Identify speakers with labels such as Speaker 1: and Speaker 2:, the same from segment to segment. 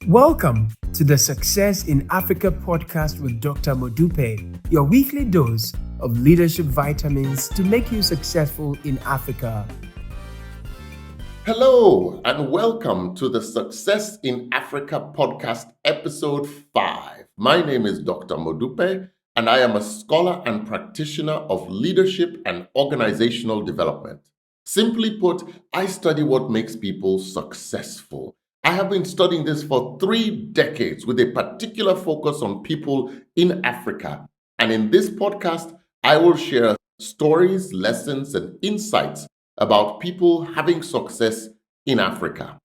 Speaker 1: Welcome to the Success in Africa podcast with Dr. Modupe, your weekly dose of leadership vitamins to make you successful in Africa.
Speaker 2: Hello, and welcome to the Success in Africa podcast, episode 5. My name is Dr. Modupe, and I am a scholar and practitioner of leadership and organizational development. Simply put, I study what makes people successful. I have been studying this for 3 decades with a particular focus on people in Africa. And in this podcast, I will share stories, lessons, and insights about people having success in Africa.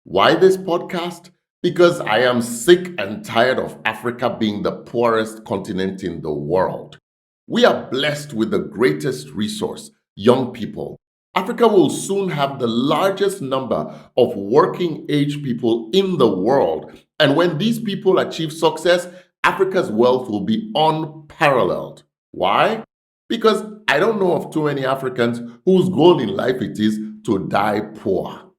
Speaker 2: Why this podcast? Because I am sick and tired of Africa being the poorest continent in the world. We are blessed with the greatest resource, young people. Africa will soon have the largest number of working age people in the world. And when these people achieve success, Africa's wealth will be unparalleled. Why? Because I don't know of too many Africans whose goal in life it is to die poor.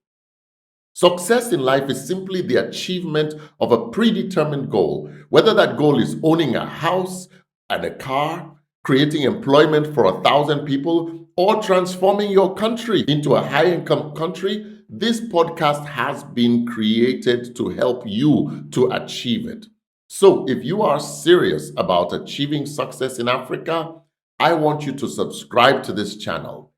Speaker 2: Success in life is simply the achievement of a predetermined goal, whether that goal is owning a house and a car, creating employment for 1,000 people, or transforming your country into a high-income country. This podcast has been created to help you to achieve it. So if you are serious about achieving success in Africa, I want you to subscribe to this channel.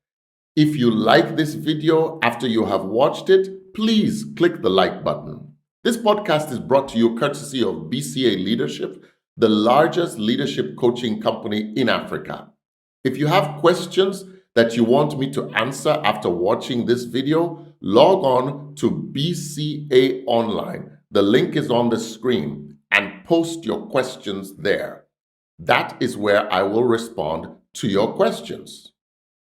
Speaker 2: If you like this video after you have watched it, please click the like button. This podcast is brought to you courtesy of BCA Leadership, the largest leadership coaching company in Africa. If you have questions that you want me to answer after watching this video, log on to BCA Online. The link is on the screen, and post your questions there. That is where I will respond to your questions.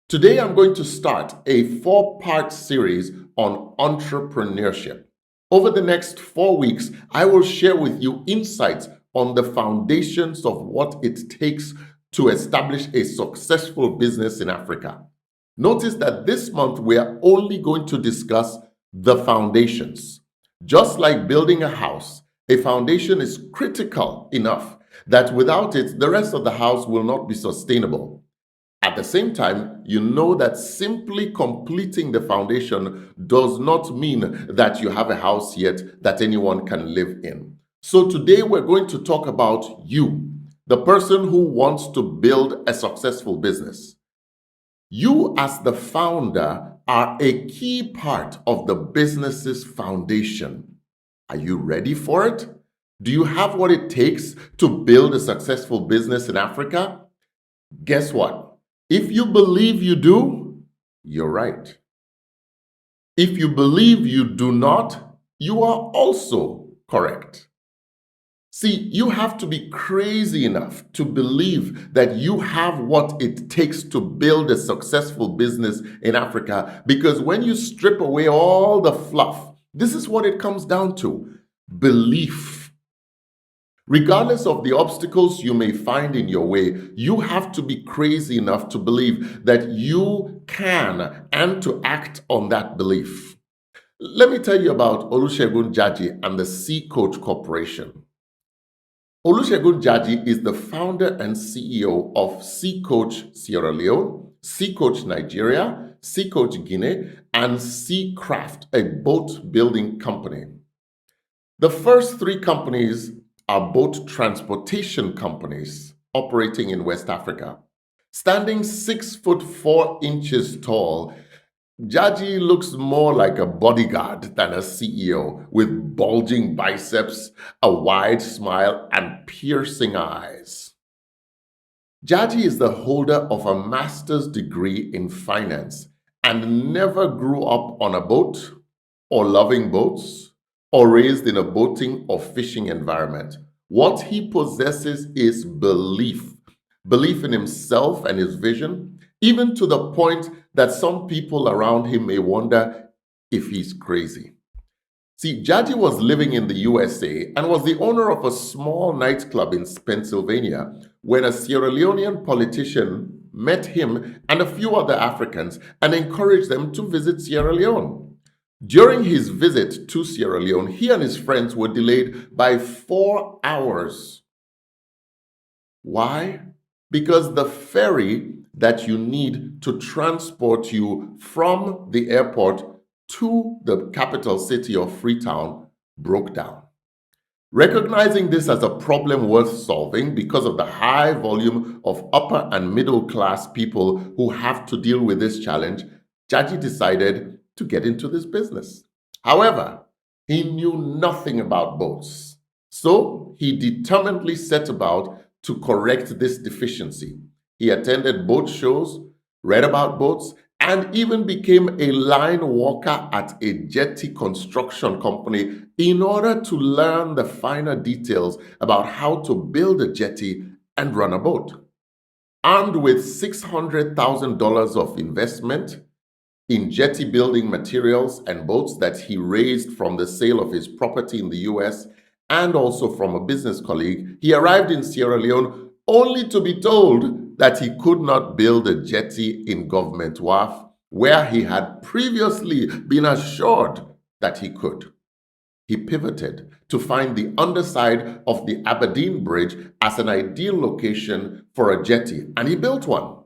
Speaker 2: Today, I'm going to start a 4-part series on entrepreneurship. Over the next 4 weeks, I will share with you insights on the foundations of what it takes to establish a successful business in Africa. Notice that this month, we are only going to discuss the foundations. Just like building a house, a foundation is critical enough that without it, the rest of the house will not be sustainable. At the same time, you know that simply completing the foundation does not mean that you have a house yet that anyone can live in. So today we're going to talk about you, the person who wants to build a successful business. You as the founder are a key part of the business's foundation. Are you ready for it? Do you have what it takes to build a successful business in Africa? Guess what? If you believe you do, you're right. If you believe you do not, you are also correct. See, you have to be crazy enough to believe that you have what it takes to build a successful business in Africa, because when you strip away all the fluff, this is what it comes down to: belief. Regardless of the obstacles you may find in your way, you have to be crazy enough to believe that you can and to act on that belief. Let me tell you about OLUSEGUN JAJI and the Sea Coach Corporation. OLUSEGUN JAJI is the founder and CEO of Sea Coach Sierra Leone, Sea Coach Nigeria, Sea Coach Guinea, and Sea Craft, a boat building company. The first 3 companies are boat transportation companies operating in West Africa. Standing 6 foot 4 inches tall, Jaji looks more like a bodyguard than a CEO, with bulging biceps, a wide smile, and piercing eyes. Jaji is the holder of a master's degree in finance and never grew up on a boat or loving boats or raised in a boating or fishing environment. What he possesses is belief in himself and his vision, even to the point that some people around him may wonder if he's crazy. See, Jaji was living in the USA and was the owner of a small nightclub in Pennsylvania when a Sierra Leonean politician met him and a few other Africans and encouraged them to visit Sierra Leone. During his visit to Sierra Leone, he and his friends were delayed by 4 hours. Why? Because the ferry that you need to transport you from the airport to the capital city of Freetown broke down. Recognizing this as a problem worth solving because of the high volume of upper and middle class people who have to deal with this challenge, Jaji decided to get into this business. However, he knew nothing about boats, so he determinedly set about to correct this deficiency. He attended boat shows, read about boats, and even became a line walker at a jetty construction company in order to learn the finer details about how to build a jetty and run a boat. Armed with $600,000 of investment in jetty building materials and boats that he raised from the sale of his property in the US and also from a business colleague, he arrived in Sierra Leone only to be told that he could not build a jetty in Government Wharf, where he had previously been assured that he could. He pivoted to find the underside of the Aberdeen Bridge as an ideal location for a jetty, and he built one.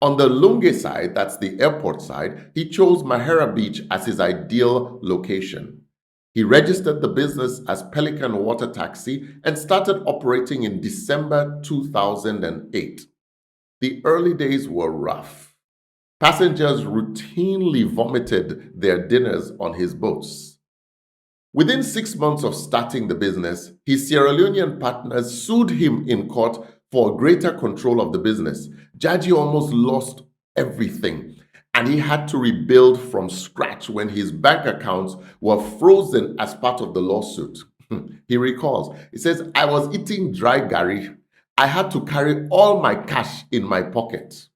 Speaker 2: On the Lunge side, that's the airport side, he chose Mahera Beach as his ideal location. He registered the business as Pelican Water Taxi and started operating in December 2008. The early days were rough. Passengers routinely vomited their dinners on his boats. Within 6 months of starting the business, his Sierra Leonean partners sued him in court for greater control of the business. Jaji almost lost everything, and he had to rebuild from scratch when his bank accounts were frozen as part of the lawsuit. He recalls, he says, "I was eating dry gari. I had to carry all my cash in my pocket."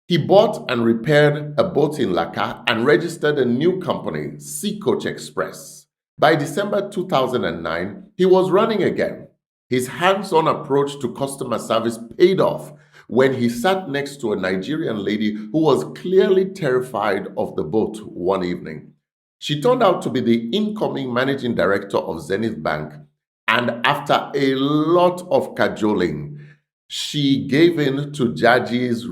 Speaker 2: He bought and repaired a boat in Laka and registered a new company, Sea Coach Express. By December 2009, he was running again. His hands-on approach to customer service paid off when he sat next to a Nigerian lady who was clearly terrified of the boat one evening. She turned out to be the incoming managing director of Zenith Bank, and after a lot of cajoling, she gave in to Jaji's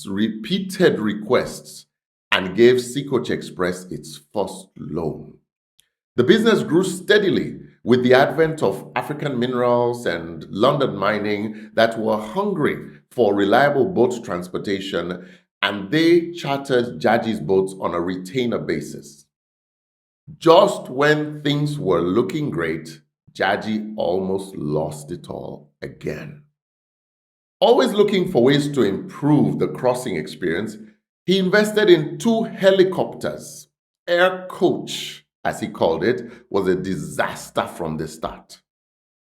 Speaker 2: repeated requests, and gave Sea Coach Express its first loan. The business grew steadily with the advent of African minerals and London mining that were hungry for reliable boat transportation, and they chartered Jaji's boats on a retainer basis. Just when things were looking great, Jaji almost lost it all again. Always looking for ways to improve the crossing experience, he invested in 2 helicopters. Air Coach, as he called it, was a disaster from the start.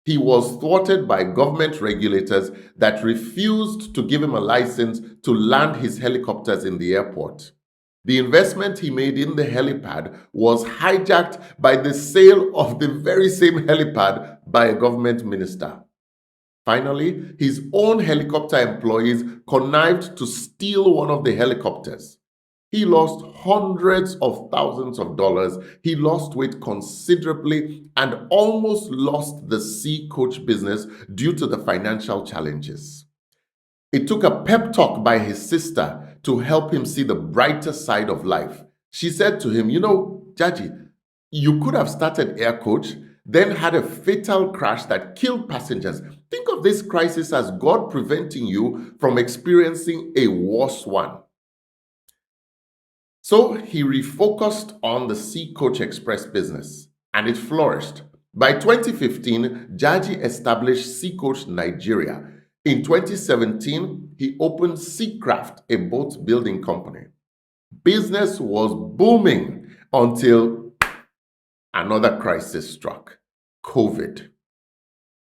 Speaker 2: He was thwarted by government regulators that refused to give him a license to land his helicopters in the airport. The investment he made in the helipad was hijacked by the sale of the very same helipad by a government minister. Finally, his own helicopter employees connived to steal one of the helicopters. He lost hundreds of thousands of dollars. He lost weight considerably and almost lost the Sea Coach business due to the financial challenges. It took a pep talk by his sister to help him see the brighter side of life. She said to him, Jaji, you could have started Air Coach, then had a fatal crash that killed passengers. Think of this crisis as God preventing you from experiencing a worse one." So he refocused on the Sea Coach Express business, and it flourished. By 2015, Jaji established Sea Coach Nigeria. In 2017, he opened Seacraft, a boat building company. Business was booming until another crisis struck: COVID.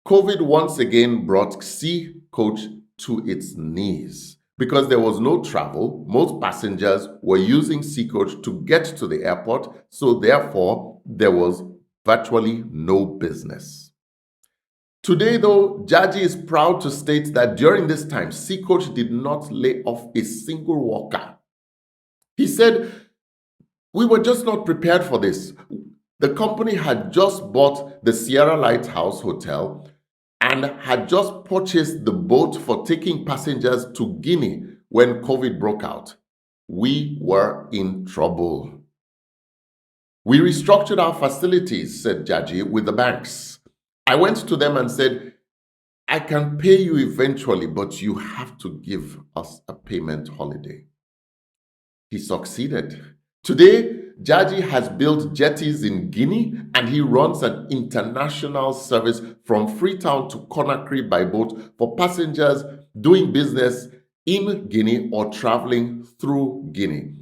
Speaker 2: COVID once again brought Sea Coach to its knees. Because there was no travel, most passengers were using Sea Coach to get to the airport, so therefore there was virtually no business. Today, though, Jaji is proud to state that during this time, Sea Coach did not lay off a single worker. He said, We were just not prepared for this. The company had just bought the Sierra Lighthouse Hotel and had just purchased the boat for taking passengers to Guinea when COVID broke out. We were in trouble. We restructured our facilities, said Jaji, with the banks. I went to them and said, I can pay you eventually, but you have to give us a payment holiday. He succeeded. Today, Jaji has built jetties in Guinea and he runs an international service from Freetown to Conakry by boat for passengers doing business in Guinea or traveling through Guinea.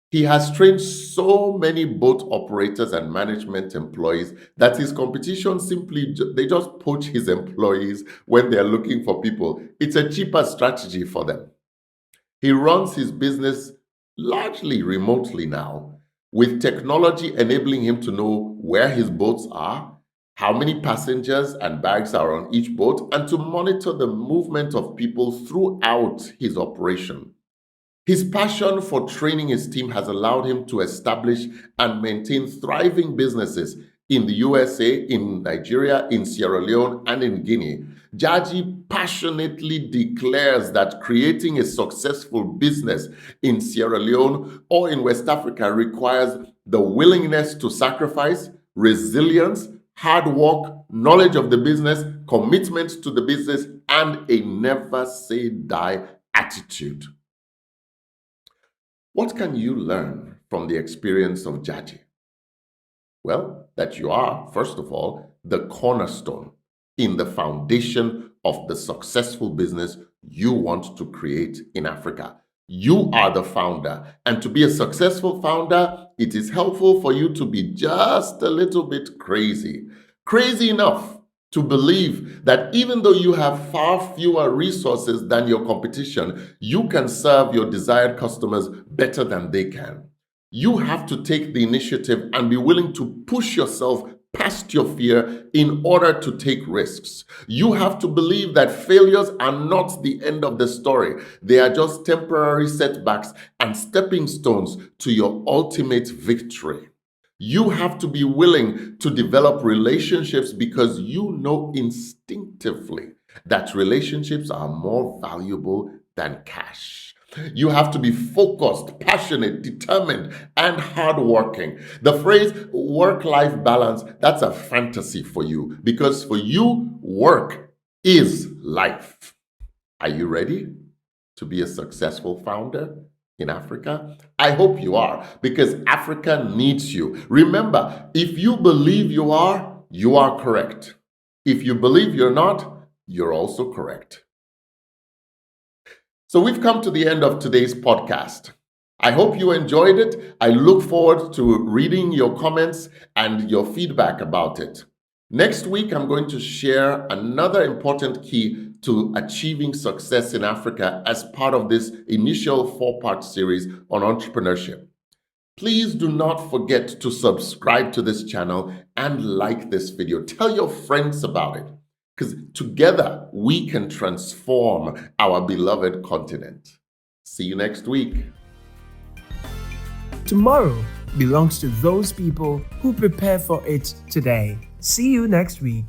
Speaker 2: He has trained so many boat operators and management employees that his competition they just poach his employees when they're looking for people. It's a cheaper strategy for them. He runs his business largely remotely now, with technology enabling him to know where his boats are, how many passengers and bags are on each boat, and to monitor the movement of people throughout his operation. His passion for training his team has allowed him to establish and maintain thriving businesses in the USA, in Nigeria, in Sierra Leone, and in Guinea. Jaji passionately declares that creating a successful business in Sierra Leone or in West Africa requires the willingness to sacrifice, resilience, hard work, knowledge of the business, commitment to the business, and a never say die attitude. What can you learn from the experience of Jaji? Well, that you are, first of all, the cornerstone in the foundation of the successful business you want to create in Africa. You are the founder. And to be a successful founder, it is helpful for you to be just a little bit crazy. Crazy enough to believe that even though you have far fewer resources than your competition, you can serve your desired customers better than they can. You have to take the initiative and be willing to push yourself past your fear in order to take risks. You have to believe that failures are not the end of the story. They are just temporary setbacks and stepping stones to your ultimate victory. You have to be willing to develop relationships because you know instinctively that relationships are more valuable than cash. You have to be focused, passionate, determined, and hardworking. The phrase work-life balance, that's a fantasy for you because for you, work is life. Are you ready to be a successful founder in Africa? I hope you are, because Africa needs you. Remember, if you believe you are correct. If you believe you're not, you're also correct. So we've come to the end of today's podcast. I hope you enjoyed it. I look forward to reading your comments and your feedback about it. Next week, I'm going to share another important key to achieving success in Africa as part of this initial 4-part series on entrepreneurship. Please do not forget to subscribe to this channel and like this video. Tell your friends about it, because together we can transform our beloved continent. See you next week.
Speaker 1: Tomorrow belongs to those people who prepare for it today. See you next week.